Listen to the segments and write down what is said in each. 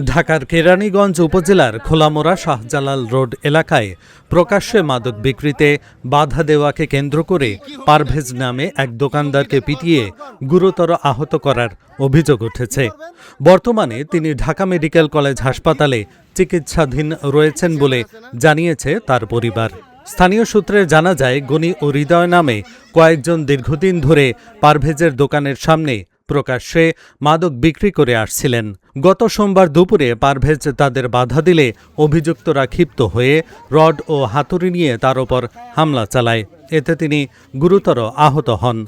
ঢাকার কেরানীগঞ্জ উপজেলার খোলামোড়া শাহজালাল রোড এলাকায় প্রকাশ্যে মাদক বিক্রিতে বাধা দেওয়াকে কেন্দ্র করে পারভেজ নামে এক দোকানদারকে পিটিয়ে গুরুতর আহত করার অভিযোগ উঠেছে। বর্তমানে তিনি ঢাকা মেডিকেল কলেজ হাসপাতালে চিকিৎসাধীন রয়েছেন বলে জানিয়েছে তার পরিবার। স্থানীয় সূত্রে জানা যায়, গনি ও হৃদয় নামে কয়েকজন দীর্ঘদিন ধরে পারভেজের দোকানের সামনে প্রকাশ্যে মাদক বিক্রি করে আসছিলেন। গত সোমবার দুপুরে পারভেজ তাদের বাধা দিলে অভিযুক্তরা ক্ষিপ্ত হয়ে রড ও হাতুড়ি নিয়ে তার ওপর হামলা চালায়। এতে তিনি গুরুতর আহত হন।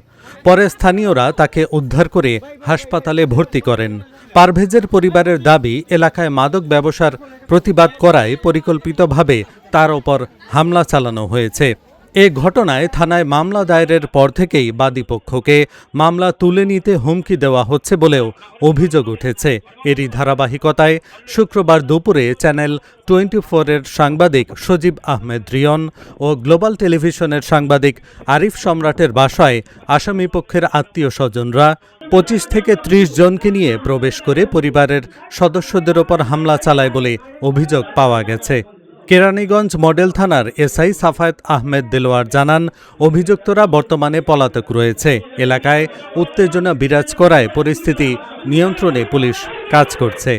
পরে স্থানীয়রা তাকে উদ্ধার করে হাসপাতালে ভর্তি করেন। পারভেজের পরিবারের দাবি, এলাকায় মাদক ব্যবসার প্রতিবাদ করায় পরিকল্পিতভাবে তার ওপর হামলা চালানো হয়েছে। এ ঘটনায় থানায় মামলা দায়েরের পর থেকেই বাদীপক্ষকে মামলা তুলে নিতে হুমকি দেওয়া হচ্ছে বলেও অভিযোগ উঠেছে। এরই ধারাবাহিকতায় শুক্রবার দুপুরে চ্যানেল 24-এর সাংবাদিক সজীব আহমেদ রিয়ন ও গ্লোবাল টেলিভিশনের সাংবাদিক আরিফ সম্রাটের বাসায় আসামিপক্ষের আত্মীয় স্বজনরা 25 থেকে 30 জনকে নিয়ে প্রবেশ করে পরিবারের সদস্যদের ওপর হামলা চালায় বলে অভিযোগ পাওয়া গেছে। কেরানীগঞ্জ মডেল থানার এসআই সাফায়েত আহমেদ দেলোয়ার জানান, অভিযুক্তরা বর্তমানে পলাতক রয়েছে। এলাকায় উত্তেজনা বিরাজ করায় পরিস্থিতি নিয়ন্ত্রণে পুলিশ কাজ করছে।